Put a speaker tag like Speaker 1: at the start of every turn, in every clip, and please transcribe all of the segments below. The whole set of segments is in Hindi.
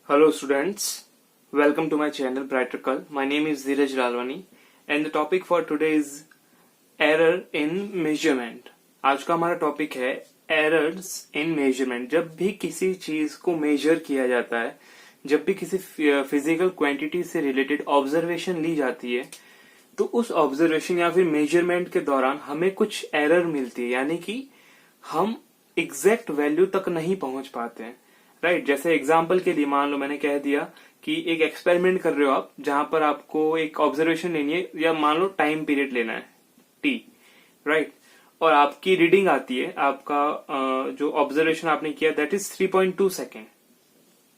Speaker 1: Hello students, welcome to my channel Brighter. My name is Dheeraj Lalwani and the topic for today is error in measurement. आज का हमारा टॉपिक है errors in measurement. जब भी किसी चीज को मेजर किया जाता है, जब भी किसी फिजिकल क्वांटिटी से रिलेटेड ऑब्जर्वेशन ली जाती है, तो उस ऑब्जर्वेशन या फिर मेजरमेंट के दौरान हमें कुछ एरर मिलती है, यानी कि हम एग्जैक्ट वैल्यू तक नहीं पहुंच पाते हैं. राइट जैसे एग्जाम्पल के लिए मान लो मैंने कह दिया कि एक एक्सपेरिमेंट कर रहे हो आप, जहां पर आपको एक ऑब्जर्वेशन लेनी है या मान लो टाइम पीरियड लेना है टी. राइट और आपकी रीडिंग आती है, आपका जो ऑब्जर्वेशन आपने किया दैट इज 3.2 सेकेंड.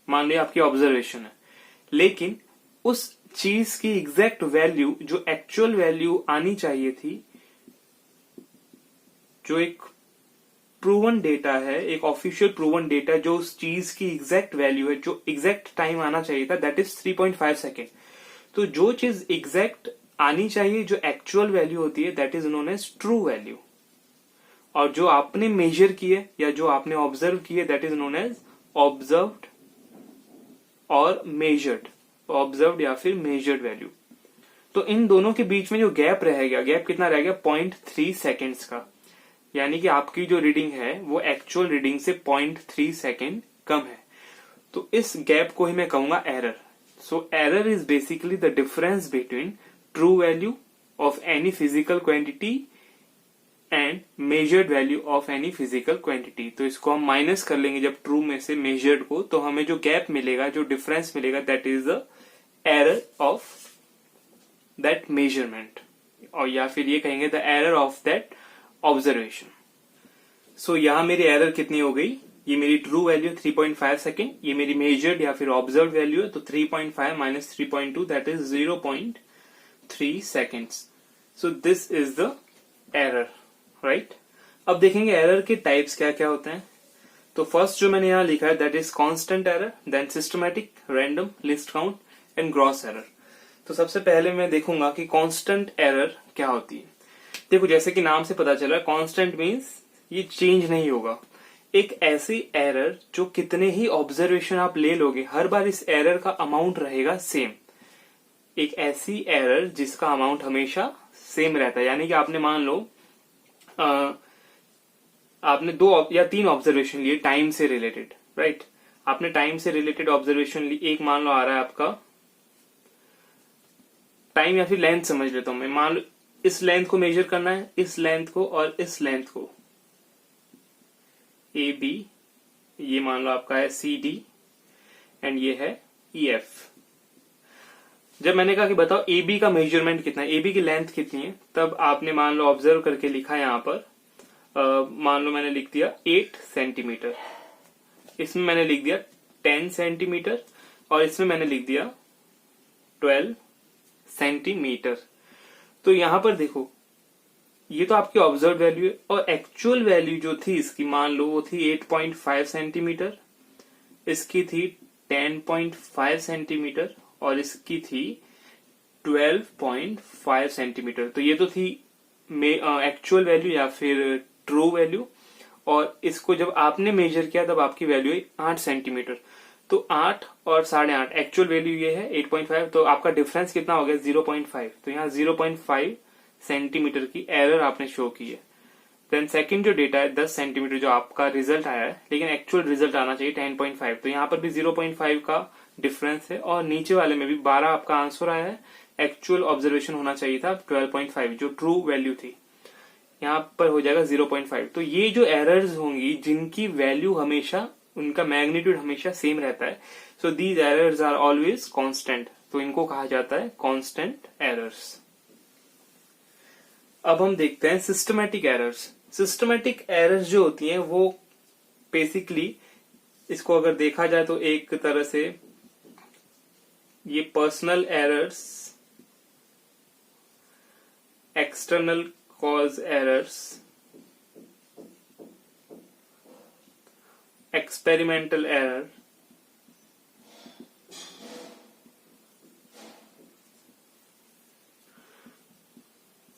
Speaker 1: मान लो आपकी ऑब्जर्वेशन है, लेकिन उस चीज की एग्जैक्ट वैल्यू जो एक्चुअल वैल्यू आनी चाहिए थी, जो एक प्रूवन डेटा है, एक ऑफिशियल प्रूवन डेटा जो उस चीज की एग्जैक्ट वैल्यू है, जो एग्जैक्ट टाइम आना चाहिए था दैट इज 3.5 सेकेंड. तो जो चीज एग्जैक्ट आनी चाहिए, जो एक्चुअल वैल्यू होती है that is known as true value. और जो आपने मेजर किए या जो आपने ऑब्जर्व किए that is known as observed और मेजर्ड. ऑब्जर्व्ड या फिर मेजर्ड वैल्यू. तो इन दोनों के बीच में जो गैप रह गया, गैप कितना रह गया? 0.3 सेकेंड्स का. यानी कि आपकी जो रीडिंग है वो एक्चुअल रीडिंग से 0.3 सेकेंड कम है. तो इस गैप को ही मैं कहूंगा error. So error is basically the difference between true value of any physical quantity and measured value of any physical quantity. तो इसको हम माइनस कर लेंगे जब ट्रू में से मेजर्ड को, तो हमें जो गैप मिलेगा, जो डिफरेंस मिलेगा that is the error of that measurement, और या फिर ये कहेंगे the error of that observation. So यहां मेरी एरर कितनी हो गई? ये मेरी ट्रू वैल्यू 3.5 सेकेंड, ये मेरी मेजर्ड या फिर ऑब्जर्व वैल्यू है, तो 3.5 minus 3.2 that is 0.3 seconds. So this is the error. Right अब देखेंगे एरर के टाइप्स क्या क्या होते हैं. तो फर्स्ट जो मैंने यहां लिखा है that is constant error, then systematic, random, least count and gross error. तो सबसे पहले मैं देखूंगा कि कांस्टेंट एरर क्या होती है. देखो जैसे कि नाम से पता चला, कांस्टेंट मींस ये चेंज नहीं होगा. एक ऐसी एरर जो कितने ही ऑब्जर्वेशन आप ले लोगे, हर बार इस एरर का अमाउंट रहेगा सेम. एक ऐसी एरर जिसका अमाउंट हमेशा सेम रहता है. यानी कि आपने मान लो आपने 2 या 3 ऑब्जर्वेशन लिए टाइम से रिलेटेड. राइट आपने टाइम से रिलेटेड ऑब्जर्वेशन ली. एक मान लो आ रहा है आपका टाइम या फिर लेंथ समझ लेता हूं मैं. मान लो इस लेंथ को मेजर करना है, इस लेंथ को और इस लेंथ को, ए बी, ये मान लो आपका है सी डी एंड ये है ई एफ. जब मैंने कहा कि बताओ ए बी का मेजरमेंट कितना है, ए बी की लेंथ कितनी है, तब आपने मान लो ऑब्जर्व करके लिखा यहां पर. मान लो मैंने लिख दिया 8 सेंटीमीटर, इसमें मैंने लिख दिया 10 सेंटीमीटर और इसमें मैंने लिख दिया 12 सेंटीमीटर. तो यहां पर देखो ये तो आपकी ऑब्जर्व वैल्यू है, और एक्चुअल वैल्यू जो थी इसकी मान लो वो थी 8.5 सेंटीमीटर, इसकी थी 10.5 सेंटीमीटर और इसकी थी 12.5 सेंटीमीटर. तो ये तो थी एक्चुअल वैल्यू या फिर ट्रू वैल्यू, और इसको जब आपने मेजर किया तब आपकी वैल्यू है 8 सेंटीमीटर. तो 8 और 8.5, एक्चुअल वैल्यू ये है 8.5, तो आपका डिफरेंस कितना हो गया? 0.5. तो यहाँ 0.5 सेंटीमीटर की एरर आपने शो की है. देन सेकंड जो डेटा है 10 सेंटीमीटर जो आपका रिजल्ट आया है, लेकिन एक्चुअल रिजल्ट आना चाहिए 10.5, तो यहाँ पर भी 0.5 का डिफरेंस है. और नीचे वाले में भी 12 आपका आंसर आया है, एक्चुअल ऑब्जर्वेशन होना चाहिए था 12.5 जो ट्रू वैल्यू थी, यहाँ पर हो जाएगा 0.5. तो ये जो एरर्स होंगी जिनकी वैल्यू हमेशा, उनका मैग्नीट्यूड हमेशा सेम रहता है, so these errors are always constant, तो इनको कहा जाता है कांस्टेंट एरर्स. अब हम देखते हैं सिस्टमैटिक एरर्स. सिस्टमैटिक एरर्स जो होती हैं वो बेसिकली, इसको अगर देखा जाए तो एक तरह से ये personal errors, external cause errors, experimental error,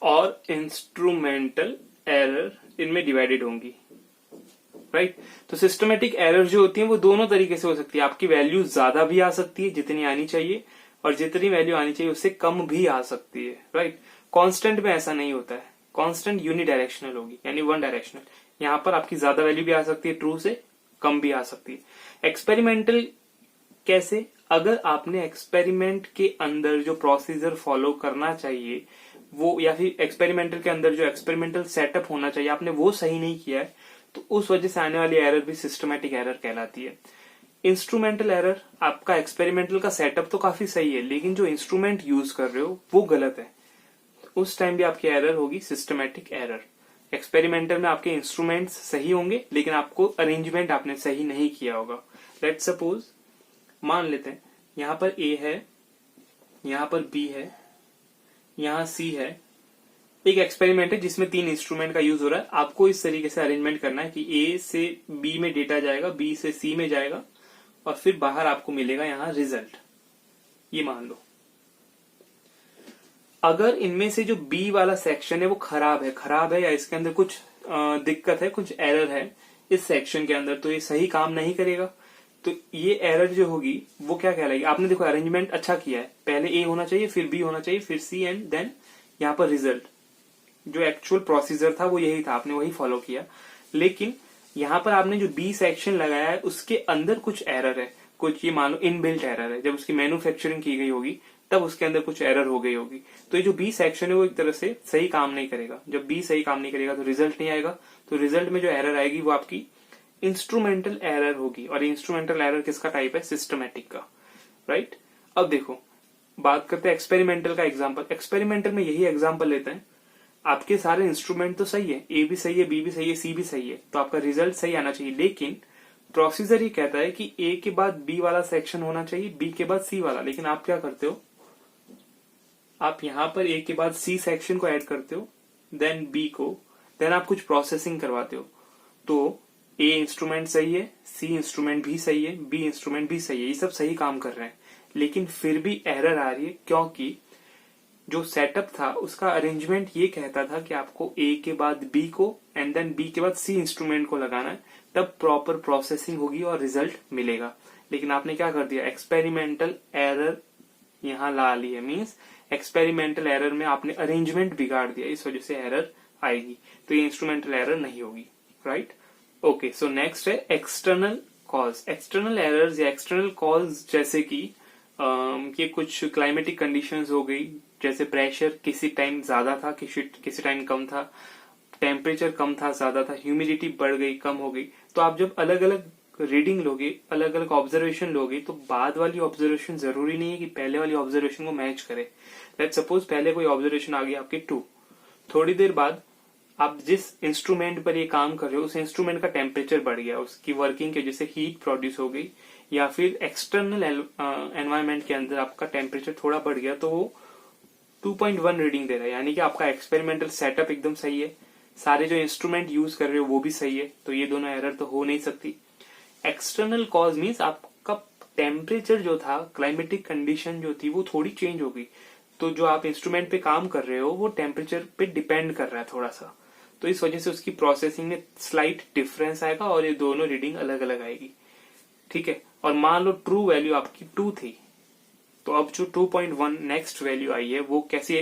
Speaker 1: और इंस्ट्रूमेंटल एरर इनमें डिवाइडेड होंगी. राइट। तो सिस्टमेटिक एरर जो होती है वो दोनों तरीके से हो सकती है, आपकी वैल्यू ज्यादा भी आ सकती है जितनी आनी चाहिए, और जितनी वैल्यू आनी चाहिए उससे कम भी आ सकती है, राइट। कांस्टेंट में ऐसा नहीं होता है, कांस्टेंट यूनिडायरेक्शनल होगी यानी वन डायरेक्शनल। यहाँ पर आपकी ज्यादा वैल्यू भी आ सकती है ट्रू से, कम भी आ सकती है। एक्सपेरिमेंटल कैसे? अगर आपने एक्सपेरिमेंट के अंदर जो प्रोसीजर फॉलो करना चाहिए वो, या फिर एक्सपेरिमेंटल के अंदर जो एक्सपेरिमेंटल सेटअप होना चाहिए आपने वो सही नहीं किया है, तो उस वजह से आने वाली एरर भी सिस्टमैटिक एरर कहलाती है। इंस्ट्रूमेंटल एरर, आपका एक्सपेरिमेंटल का सेटअप तो काफी सही है लेकिन जो इंस्ट्रूमेंट यूज कर रहे हो वो गलत है, उस टाइम भी आपकी एरर होगी सिस्टमैटिक एरर। एक्सपेरिमेंटल में आपके इंस्ट्रूमेंट्स सही होंगे लेकिन आपको अरेंजमेंट आपने सही नहीं किया होगा। लेट्स सपोज मान लेते हैं यहां पर ए है, यहां पर बी है, यहां सी है। एक एक्सपेरिमेंट है जिसमें 3 इंस्ट्रूमेंट का यूज हो रहा है। आपको इस तरीके से अरेंजमेंट करना है कि ए से बी में डेटा जाएगा, बी से सी में जाएगा, और फिर बाहर आपको मिलेगा यहां रिजल्ट। ये मान लो अगर इनमें से जो बी वाला सेक्शन है वो खराब है या इसके अंदर कुछ दिक्कत है, कुछ एरर है इस सेक्शन के अंदर, तो ये सही काम नहीं करेगा। तो ये एरर जो होगी वो क्या कहलाएगी? आपने देखो अरेंजमेंट अच्छा किया है, पहले ए होना चाहिए, फिर बी होना चाहिए, फिर सी, एंड देन यहाँ पर रिजल्ट। जो एक्चुअल प्रोसीजर था वो यही था, आपने वही फॉलो किया। लेकिन यहाँ पर आपने जो बी सेक्शन लगाया है उसके अंदर कुछ एरर है, कुछ ये मान लो इनबिल्ट एरर है। जब उसकी मैन्युफैक्चरिंग की गई होगी तब उसके अंदर कुछ एरर हो गई होगी। तो ये जो बी सेक्शन है वो एक तरह से सही काम नहीं करेगा। जब बी सही काम नहीं करेगा तो रिजल्ट नहीं आएगा। तो रिजल्ट में जो एरर आएगी वो आपकी इंस्ट्रूमेंटल एरर होगी, और इंस्ट्रूमेंटल एरर किसका टाइप है? सिस्टमैटिक का, राइट। अब देखो बात करते हैं एक्सपेरिमेंटल का एग्जांपल। एक्सपेरिमेंटल में यही एग्जांपल लेते हैं, आपके सारे इंस्ट्रूमेंट तो सही है, ए भी सही है, बी भी सही है, सी भी सही है, तो आपका रिजल्ट सही आना चाहिए। लेकिन प्रोसीजर ये कहता है कि ए के बाद बी वाला सेक्शन होना चाहिए, बी के बाद सी वाला। लेकिन आप क्या करते हो, आप यहां पर ए के बाद सी सेक्शन को ऐड करते हो, देन बी को, देन आप कुछ प्रोसेसिंग करवाते हो। तो ए इंस्ट्रूमेंट सही है, सी इंस्ट्रूमेंट भी सही है, बी इंस्ट्रूमेंट भी सही है, ये सब सही काम कर रहे हैं, लेकिन फिर भी एरर आ रही है क्योंकि जो सेटअप था उसका अरेंजमेंट ये कहता था कि आपको ए के बाद बी को एंड देन बी के बाद सी इंस्ट्रूमेंट को लगाना है, तब प्रॉपर प्रोसेसिंग होगी और रिजल्ट मिलेगा। लेकिन आपने क्या कर दिया, एक्सपेरिमेंटल एरर यहां ला ली है। मींस एक्सपेरिमेंटल एरर में आपने अरेंजमेंट बिगाड़ दिया, इस वजह से एरर आएगी। तो ये इंस्ट्रूमेंटल एरर नहीं होगी, राइट। ओके, सो नेक्स्ट है एक्सटर्नल कॉज। एक्सटर्नल एरर्स या एक्सटर्नल कॉज जैसे कि ये कुछ क्लाइमेटिक कंडीशंस हो गई, जैसे प्रेशर किसी टाइम ज्यादा था, किसी टाइम कम था, टेम्परेचर कम था, ज्यादा था, ह्यूमिडिटी बढ़ गई, कम हो गई। तो आप जब अलग अलग रीडिंग लोगे, अलग अलग ऑब्जर्वेशन लोगे, तो बाद वाली ऑब्जर्वेशन जरूरी नहीं है कि पहले वाली ऑब्जर्वेशन को मैच करे। लेट्स सपोज पहले कोई ऑब्जर्वेशन आ गई आपकी 2, थोड़ी देर बाद आप जिस इंस्ट्रूमेंट पर ये काम कर रहे हो उस इंस्ट्रूमेंट का टेम्परेचर बढ़ गया, उसकी वर्किंग की वजह से हीट प्रोड्यूस हो गई, या फिर एक्सटर्नल एनवायरमेंट के अंदर आपका टेम्परेचर थोड़ा बढ़ गया, तो वो 2.1 रीडिंग दे रहा है। यानी कि आपका एक्सपेरिमेंटल सेटअप एकदम सही है, सारे जो इंस्ट्रूमेंट यूज कर रहे हो वो भी सही है, तो ये दोनों एरर तो हो नहीं सकती। एक्सटर्नल कॉज मीन्स आपका टेम्परेचर जो था, क्लाइमेटिक कंडीशन जो थी वो थोड़ी चेंज हो गई, तो जो आप इंस्ट्रूमेंट पे काम कर रहे हो वो टेम्परेचर पे डिपेंड कर रहा है थोड़ा सा, तो इस वजह से उसकी प्रोसेसिंग में स्लाइट डिफरेंस आएगा और ये दोनों रीडिंग अलग अलग आएगी, ठीक है। और मान लो ट्रू वैल्यू आपकी 2 थी, तो अब जो 2.1 नेक्स्ट वैल्यू आई है वो कैसी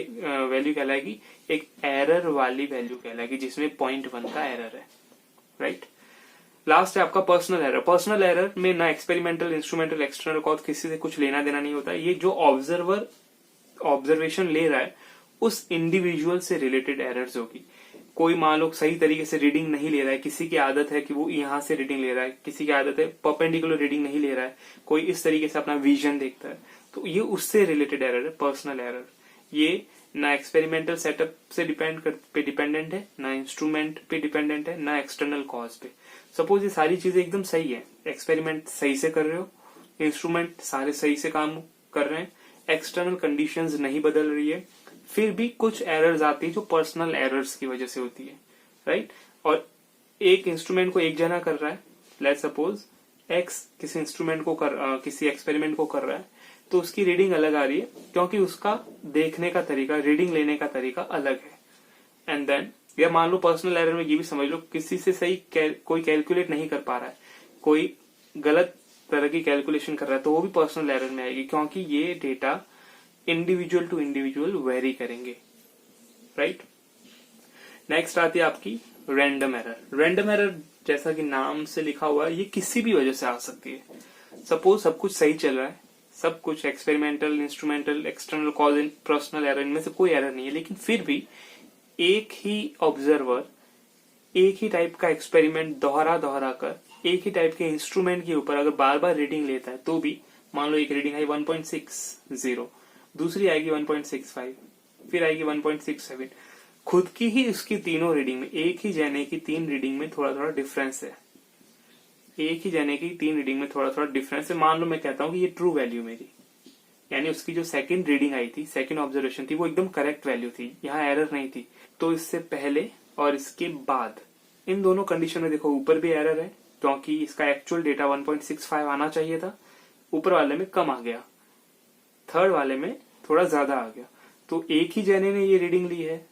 Speaker 1: वैल्यू कहलाएगी? एक एरर वाली वैल्यू कहलाएगी जिसमें 0.1 का एरर है, राइट। लास्ट है आपका पर्सनल एरर। पर्सनल एरर में ना एक्सपेरिमेंटल, इंस्ट्रूमेंटल, एक्सटर्नल कॉज किसी से कुछ लेना देना नहीं होता। ये जो ऑब्जर्वर ऑब्जर्वेशन ले रहा है उस इंडिविजुअल से रिलेटेड एरर्स होगी। कोई मान लो सही तरीके से रीडिंग नहीं ले रहा है, किसी की आदत है कि वो यहाँ से रीडिंग ले रहा है, किसी की आदत है परपेंडिकुलर रीडिंग नहीं ले रहा है, कोई इस तरीके से अपना विजन देखता है, तो ये उससे रिलेटेड एरर है पर्सनल एरर। ये ना एक्सपेरिमेंटल सेटअप से डिपेंडेंट है, ना इंस्ट्रूमेंट पे डिपेंडेंट है, ना एक्सटर्नल कॉज पे। सपोज ये सारी चीजें एकदम सही है, एक्सपेरिमेंट सही से कर रहे हो, इंस्ट्रूमेंट सारे सही से काम कर रहे हैं, एक्सटर्नल कंडीशंस नहीं बदल रही है, फिर भी कुछ एरर्स आती है जो पर्सनल एरर्स की वजह से होती है, राइट। और एक इंस्ट्रूमेंट को एक जना कर रहा है, लेट्स सपोज एक्स किसी इंस्ट्रूमेंट को किसी एक्सपेरिमेंट को कर रहा है, तो उसकी रीडिंग अलग आ रही है क्योंकि उसका देखने का तरीका, रीडिंग लेने का तरीका अलग है। एंड देन या मान लो पर्सनल एरर में ये भी समझ लो किसी से सही कोई कैलकुलेट नहीं कर पा रहा है, कोई गलत तरह की कैलकुलेशन कर रहा है, तो वो भी पर्सनल एरर में आएगी, क्योंकि ये data individual to individual very करेंगे, राइट। नेक्स्ट आती है आपकी रैंडम एरर। रैंडम एरर जैसा कि नाम से लिखा हुआ है, ये किसी भी वजह से आ सकती है। सपोज सब कुछ सही चल रहा है, सब कुछ एक्सपेरिमेंटल, इंस्ट्रूमेंटल, एक्सटर्नल कॉज इन पर्सनल एरर, इनमें से कोई एरर नहीं है, लेकिन फिर भी एक ही ऑब्जर्वर एक ही टाइप का एक्सपेरिमेंट दोहरा दोहरा कर एक ही टाइप के इंस्ट्रूमेंट के ऊपर अगर बार बार रीडिंग लेता है, तो भी मान लो एक रीडिंग आई 1.60, दूसरी आएगी 1.65, फिर आएगी 1.67, खुद की ही उसकी तीनों रीडिंग में, एक ही जने की तीन रीडिंग में थोड़ा थोड़ा डिफरेंस है, एक ही जने की तीन रीडिंग में थोड़ा थोड़ा डिफरेंस है। मान लो मैं कहता हूँ कि ये ट्रू वैल्यू मेरी, यानी उसकी जो सेकंड रीडिंग आई थी, सेकंड ऑब्जर्वेशन थी, वो एकदम करेक्ट वैल्यू थी, यहाँ एरर नहीं थी। तो इससे पहले और इसके बाद इन दोनों कंडीशन में देखो ऊपर भी एरर है, क्योंकि इसका एक्चुअल डेटा 1.65 आना चाहिए था, ऊपर वाले में कम आ गया, थर्ड वाले में थोड़ा ज्यादा आ गया। तो एक ही जने ने ये रीडिंग ली है,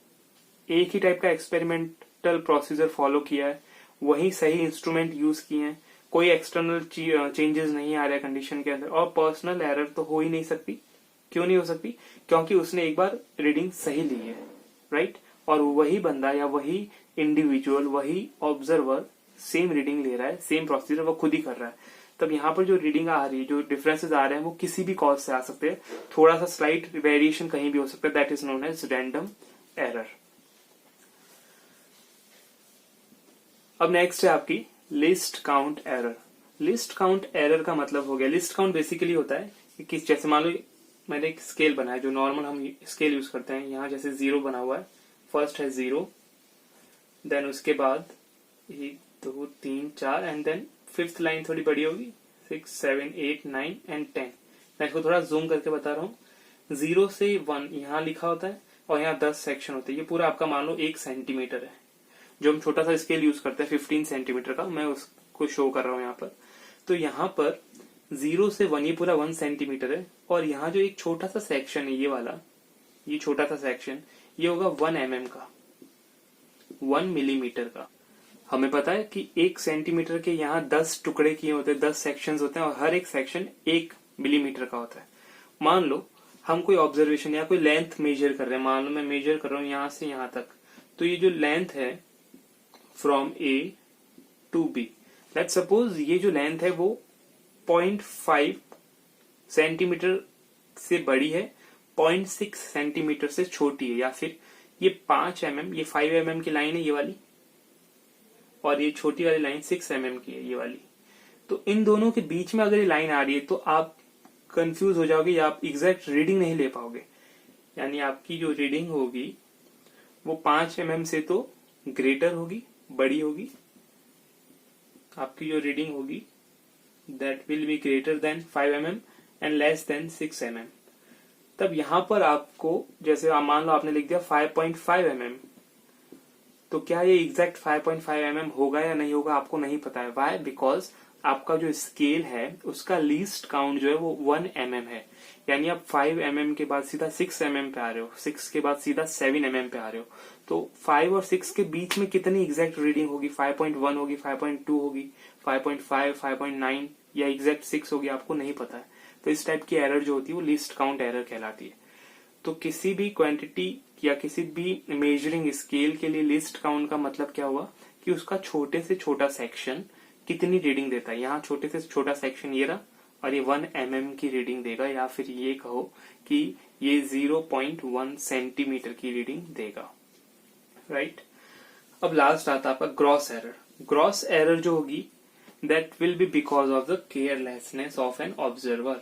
Speaker 1: एक ही टाइप का एक्सपेरिमेंटल प्रोसीजर फॉलो किया है, वही सही इंस्ट्रूमेंट यूज किए हैं, कोई एक्सटर्नल चेंजेस नहीं आ रहा है कंडीशन के अंदर, और पर्सनल एरर तो हो ही नहीं सकती। क्यों नहीं हो सकती? क्योंकि उसने एक बार रीडिंग सही ली है, राइट, और वही बंदा या वही इंडिविजुअल, वही ऑब्जर्वर सेम रीडिंग ले रहा है, सेम प्रोसीजर वो खुद ही कर रहा है। तब यहाँ पर जो रीडिंग आ रही है, जो डिफरेंसेस आ रहे हैं, वो किसी भी कॉज से आ सकते हैं, थोड़ा सा स्लाइट वेरिएशन कहीं भी हो सकता है, that is known as random error. अब नेक्स्ट है आपकी least count error. Least count error का मतलब हो गया, लिस्ट काउंट बेसिकली होता है कि किस, जैसे मान लो मैंने एक स्केल बनाया, जो नॉर्मल हम स्केल यूज करते हैं, यहाँ जैसे 0 बना हुआ है, फर्स्ट है 0, देन उसके बाद 1 2 3 4 एंड देन फिफ्थ लाइन थोड़ी बड़ी होगी, 6 7 8 9 एंड 10। मैं इसको थोड़ा जूम करके बता रहा हूँ। 0 से 1 यहाँ लिखा होता है और यहाँ 10 सेक्शन होते हैं। ये पूरा आपका मान लो 1 सेंटीमीटर है, जो हम छोटा सा स्केल यूज करते हैं 15 सेंटीमीटर का, मैं उसको शो कर रहा हूँ यहाँ पर। तो यहाँ पर 0 से 1 ये पूरा 1 सेंटीमीटर है, और यहाँ जो एक छोटा सा सेक्शन है, ये वाला, ये छोटा सा सेक्शन, ये होगा 1 mm का, 1 मिलीमीटर का। हमें पता है कि 1 सेंटीमीटर के यहाँ 10 टुकड़े किए होते हैं, 10 सेक्शंस होते हैं, और हर एक सेक्शन 1 मिलीमीटर का होता है। मान लो हम कोई ऑब्जर्वेशन या कोई लेंथ मेजर कर रहे हैं, मान लो मैं मेजर कर रहा हूँ यहाँ से यहाँ तक, तो ये जो लेंथ है from A to B, let's suppose ये जो लेंथ है वो 0.5 सेंटीमीटर से बड़ी है, 0.6 सेंटीमीटर से छोटी है, या फिर ये 5 mm, ये 5 mm की लाइन है ये वाली, और ये छोटी वाली लाइन 6 mm की है ये वाली। तो इन दोनों के बीच में अगर ये लाइन आ रही है, तो आप कंफ्यूज हो जाओगे या आप एग्जैक्ट रीडिंग नहीं ले पाओगे। यानी आपकी जो रीडिंग होगी वो 5 mm से तो ग्रेटर होगी, बड़ी होगी। आपकी जो रीडिंग होगी that will be greater than 5 mm and less than 6 mm। तब यहां पर आपको, जैसे मान लो आपने लिख दिया 5.5 mm, तो क्या ये एग्जैक्ट 5.5 mm होगा या नहीं होगा आपको नहीं पता है। वाई? बिकॉज आपका जो स्केल है उसका लीस्ट काउंट जो है वो 1 mm है, यानी आप 5 mm के बाद सीधा 6 mm पे आ रहे हो, 6 के बाद सीधा 7 mm पे आ रहे हो। तो 5 और 6 के बीच में कितनी एग्जैक्ट रीडिंग होगी? 5.1 होगी, 5.2 होगी, 5.5, 5.9 या एग्जैक्ट 6 होगी, आपको नहीं पता है। तो इस टाइप की एरर जो होती है वो लिस्ट काउंट एरर कहलाती है। तो किसी भी क्वांटिटी या किसी भी मेजरिंग स्केल के लिए लिस्ट काउंट का मतलब क्या हुआ कि उसका छोटे से छोटा सेक्शन कितनी रीडिंग देता है। यहाँ छोटे से छोटा सेक्शन ये रहा, और ये 1 mm की रीडिंग देगा, या फिर ये कहो कि ये 0.1 सेंटीमीटर की रीडिंग देगा, राइट। अब लास्ट आता है आपका ग्रॉस एरर। ग्रॉस एरर जो होगी that will B because of the carelessness of an observer.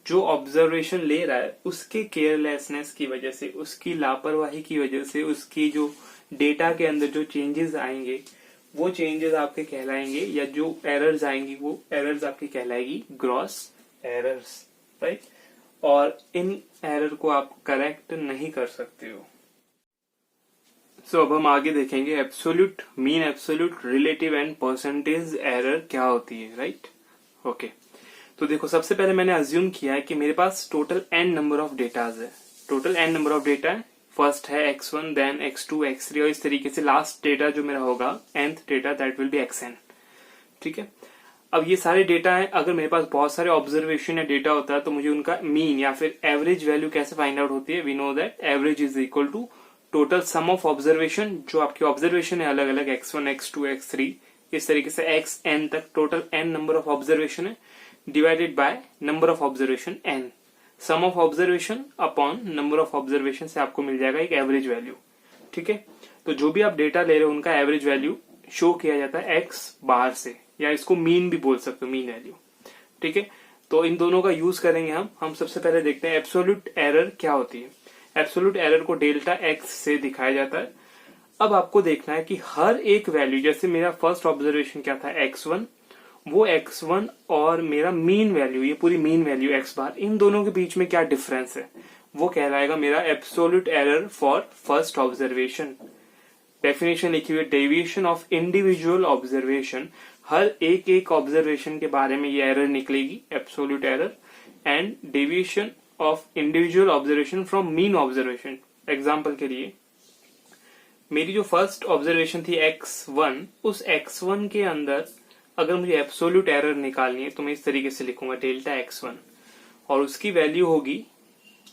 Speaker 1: जो ऑब्जर्वेशन ले रहा है उसके केयरलेसनेस की वजह से, उसकी लापरवाही की वजह से, उसकी जो डेटा के अंदर जो चेंजेस आएंगे वो चेंजेस आपके कहलाएंगे, या जो एरर्स आएंगी वो एरर्स आपकी कहलाएगी ग्रॉस एरर्स, राइट। और इन एरर को आप करेक्ट नहीं कर सकते हो। सो अब हम आगे देखेंगे absolute mean, absolute, relative and percentage error क्या होती है, राइट। ओके, तो देखो सबसे पहले मैंने अज्यूम किया है कि मेरे पास total n number of datas है, total n number of data है, फर्स्ट है x1 देन x2 x3 और इस तरीके से लास्ट डेटा जो मेरा होगा nth data that will B xn। ठीक है, अब ये सारे डेटा हैं, अगर मेरे पास बहुत सारे ऑब्जर्वेशन या डेटा होता है तो मुझे उनका मीन या फिर एवरेज वैल्यू कैसे फाइंड आउट होती है। We know that average is equal to total sum of observation, जो आपकी ऑब्जर्वेशन है अलग अलग x1 x2 x3 इस तरीके से xn तक total n number of observation है divided by number of observation n। Sum of observation upon number of observation से आपको मिल जाएगा एक एवरेज वैल्यू। ठीक है, तो जो भी आप डेटा ले रहे हो उनका एवरेज वैल्यू शो किया जाता है x बार से, या इसको मीन भी बोल सकते हो, मीन वैल्यू। ठीक है, तो इन दोनों का यूज करेंगे हम सबसे पहले देखते हैं एब्सोल्यूट एरर क्या होती है। एब्सोल्यूट एरर को डेल्टा x से दिखाया जाता है। अब आपको देखना है कि हर एक वैल्यू, जैसे मेरा फर्स्ट ऑब्जर्वेशन क्या था x1, वो x1 और मेरा मीन वैल्यू, ये पूरी मीन वैल्यू x बार, इन दोनों के बीच में क्या डिफरेंस है वो कहलाएगा मेरा absolute error for first observation. Definition लिखी हुई, डेविएशन ऑफ इंडिविजुअल ऑब्जर्वेशन, हर एक ऑब्जर्वेशन के बारे में ये एरर निकलेगी, absolute error, and deviation of individual observation from mean observation. Example के लिए मेरी जो फर्स्ट ऑब्जर्वेशन थी x1, उस x1 के अंदर अगर मुझे एब्सोल्यूट एरर निकालनी है तो मैं इस तरीके से लिखूंगा डेल्टा x1, और उसकी वैल्यू होगी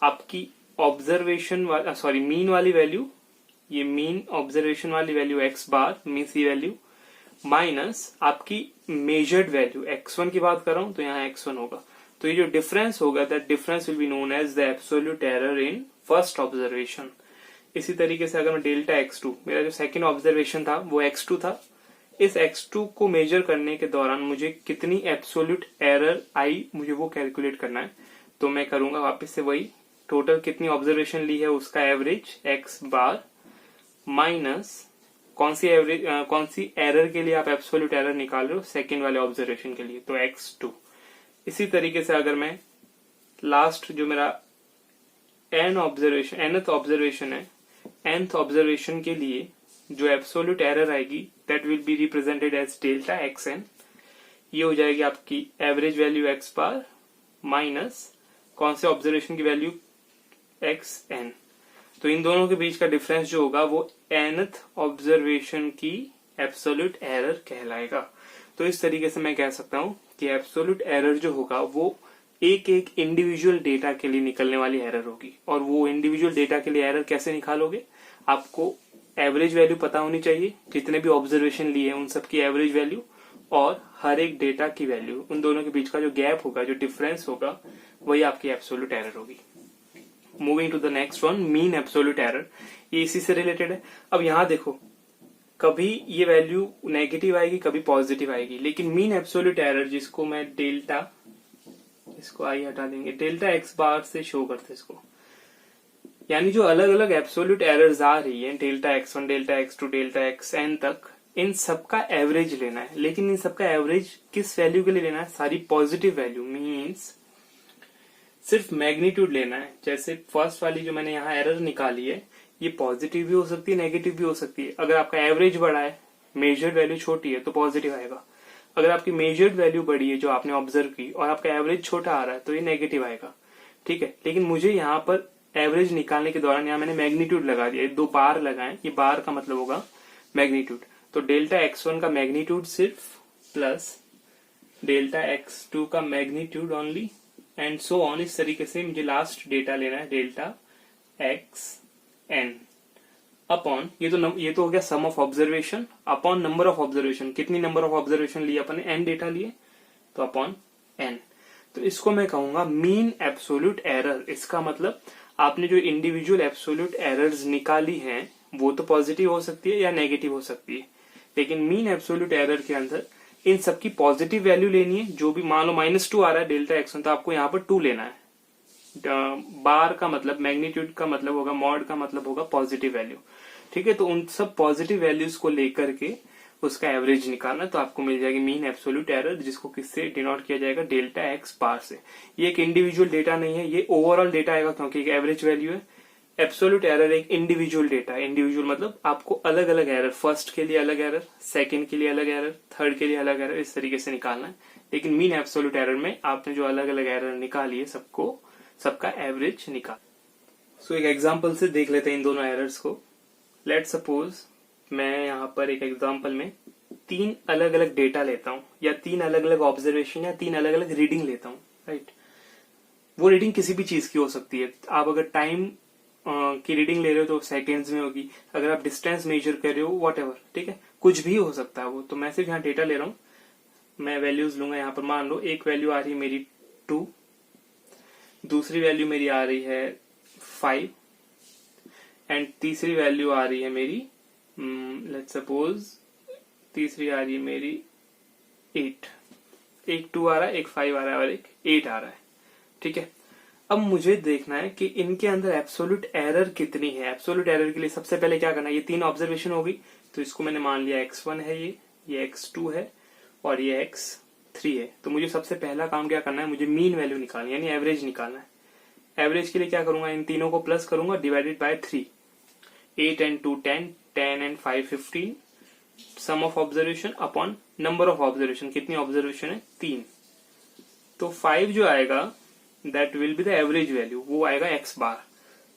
Speaker 1: आपकी ऑब्जर्वेशन मीन वाली वैल्यू, ये मीन ऑब्जर्वेशन वाली वैल्यू x बार, मीन्स ये वैल्यू, माइनस आपकी मेजर्ड वैल्यू, x1 की बात कर रहा हूं तो यहाँ x1 होगा, तो ये जो डिफरेंस होगा that difference will be known as the absolute error in first observation. इसी तरीके से अगर मैं डेल्टा x2, मेरा जो सेकंड ऑब्जर्वेशन था वो x2 था, इस x2 को मेजर करने के दौरान मुझे कितनी एब्सोल्यूट एरर आई मुझे वो कैलकुलेट करना है। तो मैं करूंगा वापस से वही, टोटल कितनी ऑब्जर्वेशन ली है उसका एवरेज x बार माइनस कौन सी एरर के लिए आप एब्सोल्यूट एरर निकाल रहे हो, सेकेंड वाले ऑब्जर्वेशन के लिए, तो x2। इसी तरीके से अगर मैं लास्ट जो मेरा nth ऑब्जर्वेशन है, nth ऑब्जर्वेशन के लिए जो एब्सोल्यूट एरर आएगी that will be represented as delta xn। ये हो जाएगी आपकी average value x bar minus कौन से ऑब्जर्वेशन की वैल्यू xn। तो इन दोनों के बीच का डिफरेंस जो होगा वो nth ऑब्जर्वेशन की एब्सोल्यूट एरर कहलाएगा। तो इस तरीके से मैं कह सकता हूं कि एब्सोल्यूट एरर जो होगा वो एक इंडिविजुअल डेटा के लिए निकलने वाली एरर होगी। और वो इंडिविजुअल डेटा के लिए एरर कैसे निकालोगे, आपको एवरेज वैल्यू पता होनी चाहिए, जितने भी ऑब्जर्वेशन लिए उन सब की एवरेज वैल्यू और हर एक डेटा की वैल्यू, उन दोनों के बीच का जो गैप होगा, जो डिफरेंस होगा, वही आपकी एब्सोल्यूट एरर होगी। Moving to the next one, mean absolute error, ये इसी से रिलेटेड है। अब यहां देखो, कभी ये वैल्यू नेगेटिव आएगी, कभी पॉजिटिव आएगी, लेकिन मीन एब्सोल्यूट एरर जिसको मैं डेल्टा, इसको आई हटा देंगे, डेल्टा x बार से शो करते इसको, यानी जो अलग अलग एब्सोल्यूट एरर्स आ रही है, delta x1, delta x2, delta xn तक, इन सबका एवरेज लेना है। लेकिन इन सबका एवरेज किस वैल्यू के लिए लेना है, सारी पॉजिटिव वैल्यू, मीन्स सिर्फ मैग्नीट्यूड लेना है। जैसे फर्स्ट वाली जो मैंने यहाँ एरर निकाली है, ये पॉजिटिव भी हो सकती है, नेगेटिव भी हो सकती है। अगर आपका एवरेज बड़ा है, मेजर्ड वैल्यू छोटी है, तो पॉजिटिव आएगा। अगर आपकी मेजर्ड वैल्यू बड़ी है जो आपने ऑब्जर्व की और आपका एवरेज छोटा आ रहा है, तो ये नेगेटिव आएगा। ठीक है, लेकिन मुझे यहाँ पर एवरेज निकालने के दौरान यहाँ मैंने मैग्नीट्यूड लगा दिया, 2 बार लगाए, ये बार का मतलब होगा मैग्नीट्यूड। तो डेल्टा x1 का मैग्नीट्यूड सिर्फ प्लस डेल्टा x2 का magnitude only and so on. इस तरीके से मुझे लास्ट डेटा लेना है डेल्टा xn अपॉन, ये तो हो गया sum of observation upon number of observation. कितनी नंबर ऑफ ऑब्जर्वेशन लिए अपन ने, n डेटा लिए, तो अपॉन n। तो इसको मैं कहूंगा मीन एब्सोल्यूट एरर। इसका मतलब आपने जो इंडिविजुअल एब्सोल्यूट एरर्स निकाली हैं वो तो पॉजिटिव हो सकती है या नेगेटिव हो सकती है, लेकिन मीन एब्सोल्यूट एरर के अंदर इन सबकी पॉजिटिव वैल्यू लेनी है। जो भी मान लो -2 आ रहा है डेल्टा x1, तो आपको यहाँ पर 2 लेना है। बार का मतलब, मैग्नीट्यूड का मतलब होगा, मॉड का मतलब होगा पॉजिटिव वैल्यू। ठीक है, तो उन सब पॉजिटिव वैल्यूज को लेकर के उसका एवरेज निकालना, तो आपको मिल जाएगी मीन एब्सोल्यूट एरर, जिसको किससे डिनोट किया जाएगा, डेल्टा x बार से। ये एक इंडिविजुअल डेटा नहीं है, ये ओवरऑल डेटा आएगा क्योंकि एक एवरेज वैल्यू है। एब्सोल्यूट एरर एक इंडिविजुअल डेटा है। इंडिविजुअल मतलब आपको अलग अलग एरर, फर्स्ट के लिए अलग एरर, सेकंड के लिए अलग एरर, थर्ड के लिए अलग एरर, इस तरीके से निकालना है। लेकिन मीन एब्सोल्यूट एरर में आपने जो अलग अलग एरर निकाली है सबका एवरेज निकाल। सो एक एग्जांपल से देख लेते हैं इन दोनों एरर्स को। लेट्स सपोज मैं यहाँ पर एक एग्जांपल में 3 अलग अलग डेटा लेता हूँ, या 3 अलग अलग ऑब्जर्वेशन या 3 अलग अलग रीडिंग लेता हूँ, राइट। वो रीडिंग किसी भी चीज की हो सकती है। आप अगर टाइम की रीडिंग ले रहे हो तो सेकेंड्स में होगी, अगर आप डिस्टेंस मेजर कर रहे हो वॉट एवर, ठीक है, कुछ भी हो सकता है वो। तो मैं सिर्फ यहाँ डेटा ले रहा हूँ, मैं वैल्यूज लूंगा। यहाँ पर मान लो एक वैल्यू आ रही है मेरी 2, दूसरी वैल्यू मेरी आ रही है 5, एंड तीसरी वैल्यू आ रही है मेरी लेट्स सपोज तीसरी आ रही है मेरी 8। एक 2 आ रहा है, एक 5 आ रहा है और एक 8 आ रहा है, ठीक है। अब मुझे देखना है कि इनके अंदर एब्सोल्यूट एरर कितनी है। एब्सोल्यूट एरर के लिए सबसे पहले क्या करना है, ये 3 ऑब्जर्वेशन होगी, तो इसको मैंने मान लिया x1 है, ये x2 है और ये x3 है। तो मुझे सबसे पहला काम क्या करना है, मुझे मीन वैल्यू निकालनी है, यानी एवरेज निकालना है। एवरेज के लिए क्या करूंगा, इन तीनों को प्लस करूंगा, divided by 3। 8 and 2 10, 10 and 5 15, sum of observation upon number of observation. कितनी ऑब्जर्वेशन है, 3। तो 5 जो आएगा that will be the average value, वो आएगा x बार।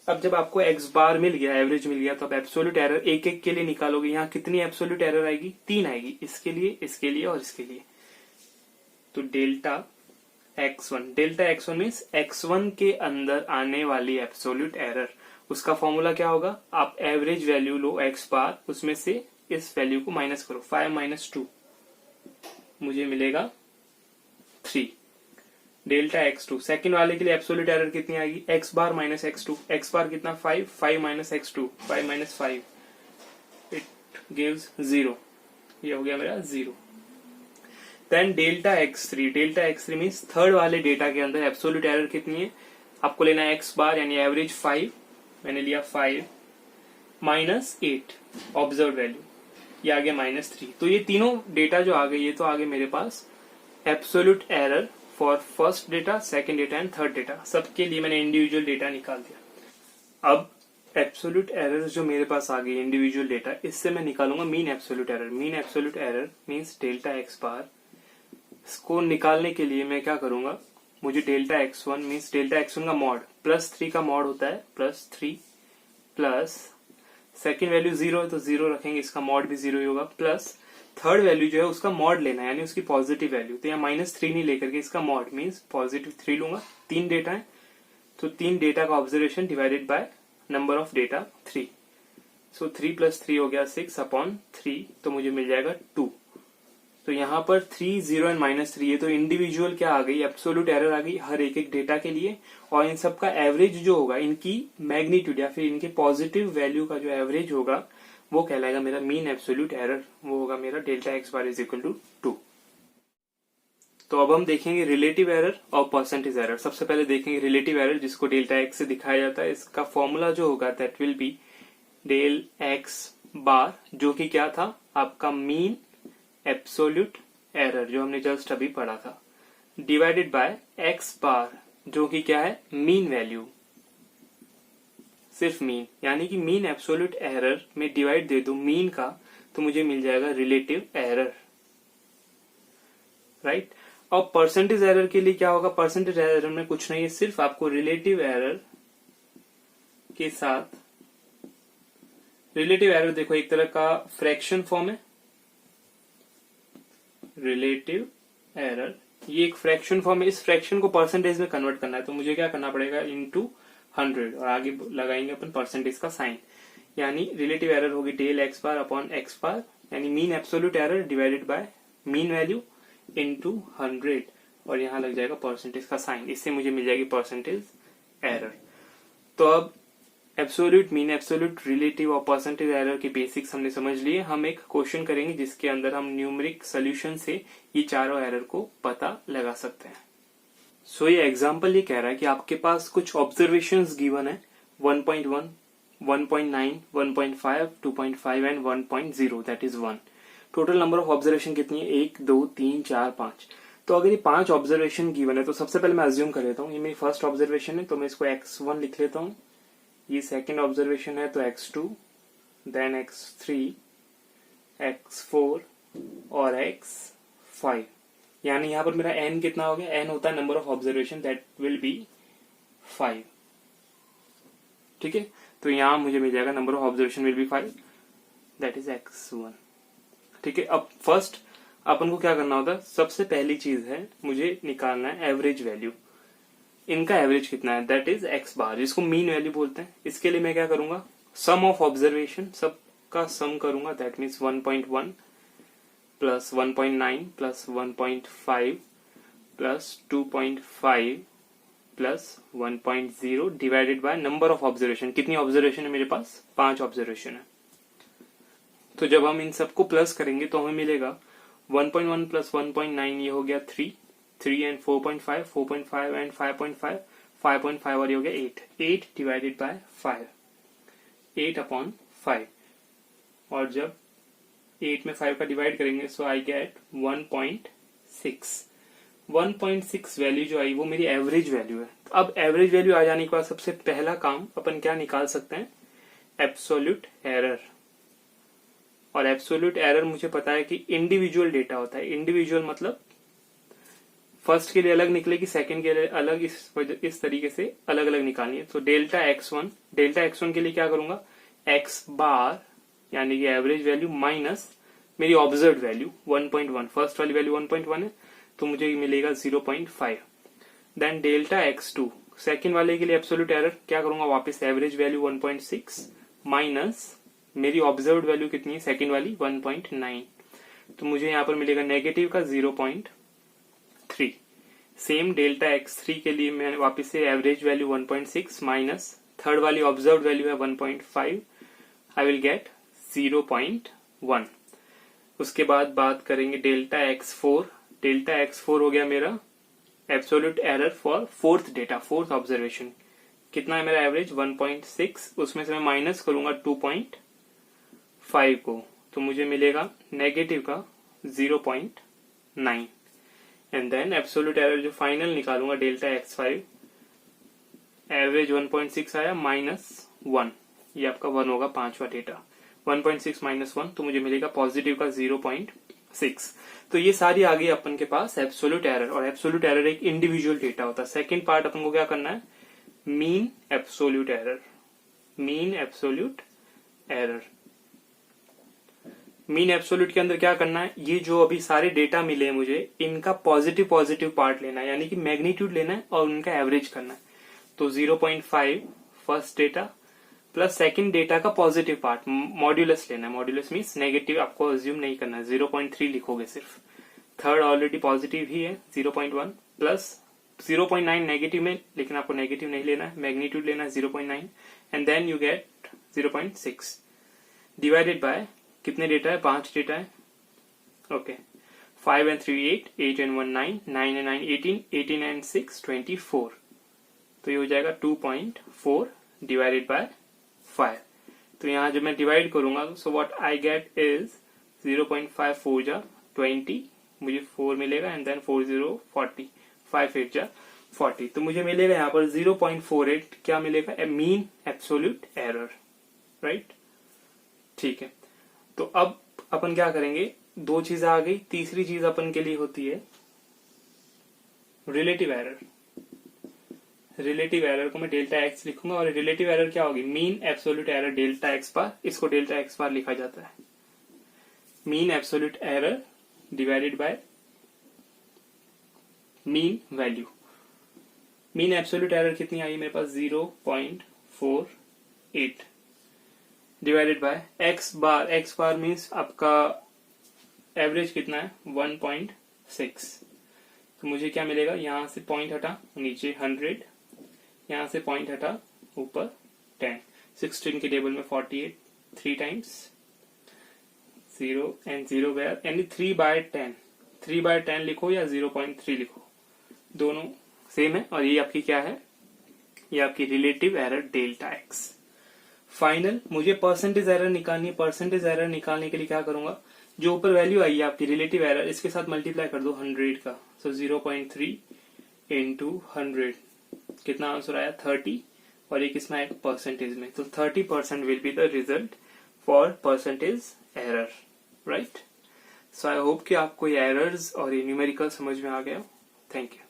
Speaker 1: अब जब आपको x बार मिल गया, एवरेज मिल गया, तो आप एब्सोल्यूट एरर एक एक के लिए निकालोगे। यहाँ कितनी एब्सोल्यूट एरर आएगी, 3 आएगी, इसके लिए, इसके लिए और इसके लिए। तो डेल्टा x1 मीन्स x1 के अंदर आने वाली एब्सोल्यूट एरर, उसका फॉर्मूला क्या होगा, आप एवरेज वैल्यू लो x बार, उसमें से इस वैल्यू को माइनस करो, 5 माइनस 2 मुझे मिलेगा 3। डेल्टा x2 सेकंड वाले के लिए एब्सोल्यूट एरर कितनी आएगी, x bar minus x2। x बार कितना, 5, 5 minus x2, 5 minus 5, it gives 0। ये हो गया मेरा 0। Then delta x3 means third वाले डेटा के अंदर एब्सोल्यूट एरर कितनी है, आपको लेना है x बार यानी एवरेज 5, मैंने लिया 5 माइनस 8 ऑब्जर्व वैल्यू, ये आ गया माइनस 3। तो ये तीनों डेटा जो आ गए, ये तो आ गए मेरे पास absolute error for first data, second data and third data. सबके लिए मैंने इंडिविजुअल डेटा निकाल दिया। अब एब्सोल्यूट एरर जो मेरे पास आ गई इंडिविजुअल डेटा, इससे मैं निकालूंगा mean absolute error. Mean absolute error means delta x बार। इसको निकालने के लिए मैं क्या करूंगा, मुझे delta x1 means delta x1 का मॉड प्लस 3 का मॉड होता है, प्लस 3 प्लस सेकेंड वैल्यू 0 है तो 0 रखेंगे, इसका मॉड भी 0 ही होगा, प्लस थर्ड वैल्यू जो है उसका मॉड लेना है, यानी उसकी पॉजिटिव वैल्यू। तो यहाँ माइनस 3 नहीं लेकर के इसका मॉड मीन्स पॉजिटिव 3 लूंगा। 3 डेटा है तो 3 डेटा का observation divided by number of data 3। So 3 plus 3 हो गया 6 अपॉन 3, तो मुझे मिल जाएगा 2। तो यहाँ पर 3, 0 एंड माइनस 3, ये तो इंडिविजुअल क्या आ गई, एब्सोल्यूट एरर आ गई हर एक एक डेटा के लिए। और इन सब का एवरेज जो होगा, इनकी मैग्नीट्यूड या फिर इनके पॉजिटिव वैल्यू का जो एवरेज होगा, वो कहलाएगा मेरा मीन एब्सोल्यूट एरर। वो होगा मेरा delta x bar is equal to 2। तो अब हम देखेंगे रिलेटिव एरर और परसेंटेज एरर। सबसे पहले देखेंगे रिलेटिव एरर, जिसको डेल्टा x से दिखाया जाता है। इसका फॉर्मूला जो होगा that will be del x bar, जो कि क्या था आपका मीन एब्सोल्यूट एरर, जो हमने जस्ट अभी पढ़ा था, डिवाइडेड बाय x बार, जो कि क्या है मीन वैल्यू, सिर्फ मीन, यानी कि मीन एब्सोल्यूट एरर में डिवाइड दे दो मीन का, तो मुझे मिल जाएगा रिलेटिव एरर, राइट। और परसेंटेज एरर के लिए क्या होगा, परसेंटेज एरर में कुछ नहीं है, सिर्फ आपको रिलेटिव एरर के साथ, रिलेटिव एरर देखो एक तरह का फ्रैक्शन फॉर्म है, रिलेटिव एरर ये एक फ्रैक्शन फॉर्म है। इस फ्रैक्शन को परसेंटेज में कन्वर्ट करना है, तो मुझे क्या करना पड़ेगा, इनटू 100, और आगे लगाएंगे अपन परसेंटेज का साइन, यानी रिलेटिव एरर होगी del x bar upon x bar, यानी mean absolute error divided by mean value into 100, और यहाँ लग जाएगा परसेंटेज का साइन, इससे मुझे मिल जाएगी परसेंटेज एरर। तो अब एब्सोल्यूट, मीन एब्सोल्यूट, रिलेटिव और परसेंटेज एरर के बेसिक्स हमने समझ लिए। हम एक क्वेश्चन करेंगे जिसके अंदर हम न्यूमेरिक सोल्यूशन से ये चारों एरर को पता लगा सकते हैं। सो ये एग्जाम्पल ये कह रहा है कि आपके पास कुछ ऑब्जर्वेशंस गिवन है 1.1, 1.9, 1.5, 2.5 and 1.0 that is 1। Total number of observation कितनी है, 1, 2, 3, 4, 5। तो अगर ये 5 ऑब्जर्वेशन गिवन है, तो सबसे पहले मैं अज्यूम कर लेता हूँ ये मेरी फर्स्ट ऑब्जर्वेशन है, तो मैं इसको x1 लिख लेता हूँ। ये सेकेंड ऑब्जर्वेशन है तो x2, देन x3, x4 और x5, यानी यहाँ पर मेरा n कितना हो गया, n होता है number of observation, that will B 5। ठीक है, तो यहाँ मुझे मिल जाएगा number of observation will be 5, that is x1। ठीक है, अब फर्स्ट अपन को क्या करना होता है, सबसे पहली चीज है मुझे निकालना है एवरेज वैल्यू, इनका एवरेज कितना है, दैट इज x बार, जिसको मीन वैल्यू बोलते हैं। इसके लिए मैं क्या करूंगा, सम ऑफ ऑब्जर्वेशन, सबका सम करूंगा, that means 1.1 plus 1.9 plus 1.5 plus 2.5 plus 1.0 divided by number of observation. कितनी ऑब्जर्वेशन है मेरे पास, 5 ऑब्जर्वेशन है। तो जब हम इन सबको प्लस करेंगे तो हमें मिलेगा 1.1 प्लस 1.9, ये हो गया 3 एंड 4.5, 4.5 एंड 5.5, 5.5 और ये हो गया 8 डिवाइडेड बाय 5, 8/5। और जब 8 में 5 का डिवाइड करेंगे सो आई गेट 1.6। 1.6 वैल्यू जो आई वो मेरी एवरेज वैल्यू है। अब एवरेज वैल्यू आ जाने के बाद सबसे पहला काम अपन क्या निकाल सकते हैं, एब्सोल्यूट एरर। और एब्सोल्यूट एरर मुझे पता है कि इंडिविजुअल डेटा होता है। इंडिविजुअल मतलब फर्स्ट के लिए अलग निकलेगी, सेकंड के लिए अलग, इस तरीके से अलग अलग निकालनी है। तो डेल्टा x1 के लिए क्या करूंगा, x बार यानी कि एवरेज वैल्यू माइनस मेरी ऑब्जर्व वैल्यू 1.1, फर्स्ट वाली वैल्यू 1.1 है तो मुझे मिलेगा 0.5। देन डेल्टा x2, सेकंड वाले के लिए एब्सोल्यूट एरर क्या करूंगा, वापस एवरेज वैल्यू 1.6 माइनस मेरी ऑब्जर्व्ड वैल्यू कितनी है, सेकंड वाली 1.9, तो मुझे यहाँ पर मिलेगा नेगेटिव का 0.3। सेम डेल्टा x3 के लिए मैं वापस से एवरेज वैल्यू 1.6 माइनस थर्ड वाली ऑब्जर्व्ड वैल्यू है 1.5, आई विल गेट 0.1। उसके बाद बात करेंगे डेल्टा x4। डेल्टा x4 हो गया मेरा absolute error for fourth data, fourth observation. कितना है मेरा एवरेज 1.6, उसमें से मैं माइनस करूंगा 2.5 को, तो मुझे मिलेगा नेगेटिव का 0.9। एंड देन एब्सोल्यूट एरर जो फाइनल निकालूंगा डेल्टा x5, एवरेज 1.6 आया माइनस 1, ये आपका 1 होगा पांचवा डेटा, 1.6 माइनस 1 तो मुझे मिलेगा पॉजिटिव का 0.6। तो ये सारी आ गई अपन के पास एब्सोल्यूट एरर, और एब्सोल्यूट एरर एक इंडिविजुअल डेटा होता है। सेकंड पार्ट अपन को क्या करना है, mean absolute error. Mean absolute error, mean absolute के अंदर क्या करना है, ये जो अभी सारे डेटा मिले हैं मुझे, इनका पॉजिटिव पार्ट लेना है, यानी कि मैग्नीट्यूड लेना है और उनका एवरेज करना है। तो 0.5 first data plus second data का पॉजिटिव पार्ट, मॉड्यूलस लेना है। मॉड्यूलस मीन्स नेगेटिव आपको अज्यूम नहीं करना है, 0.3 लिखोगे सिर्फ। थर्ड ऑलरेडी पॉजिटिव ही है 0.1 प्लस 0.9 नेगेटिव में, लेकिन आपको नेगेटिव नहीं लेना है, मैग्नीट्यूड लेना है 0.9 and then you get 0.6 divided by कितने डेटा है, 5 डेटा है। Okay, 5 and 3 8, 8 and 1 9, 9 and 9 18, 18 and 6 24, तो ये हो जाएगा 2.4 डिवाइडेड बाय 5। तो यहाँ जब मैं डिवाइड करूंगा so what I get is 0.5 4 जा 20, मुझे 4 मिलेगा एंड देन 4 0 40, 5 8 जा 40, तो मुझे मिलेगा यहाँ पर 0.48 क्या मिलेगा, मीन एब्सोल्यूट एरर, राइट। ठीक है, तो अब अपन क्या करेंगे, दो चीजें आ गई, तीसरी चीज अपन के लिए होती है रिलेटिव एरर। रिलेटिव एरर को मैं डेल्टा एक्स लिखूंगा, और रिलेटिव एरर क्या होगी, mean absolute error delta X bar, इसको डेल्टा एक्स बार लिखा जाता है। Mean absolute error divided by mean value. Mean absolute error कितनी आई मेरे पास, 0.48 divided by X bar. X bar means आपका एवरेज कितना है 1.6, तो मुझे क्या मिलेगा, यहां से पॉइंट हटा नीचे 100, यहां से पॉइंट हटा ऊपर 10, 16 के टेबल में 48 3 टाइम्स 0 एंड 0 वेयर, यानी 3/10, 3/10 लिखो या 0.3 लिखो, दोनों सेम है। और ये आपकी क्या है, ये आपकी relative error delta x. Final मुझे परसेंटेज एरर निकालनी है। परसेंटेज एरर निकालने के लिए क्या करूंगा, जो ऊपर वैल्यू आई है आपकी रिलेटिव एरर, इसके साथ मल्टीप्लाई कर दो 100 का, सो 0.3 इंटू 100, कितना आंसर आया 30, और ये कितना है परसेंटेज में, तो 30% will be the result for percentage error, right. So I hope कि आपको ये एरर्स और ये न्यूमेरिकल समझ में आ गया। Thank you.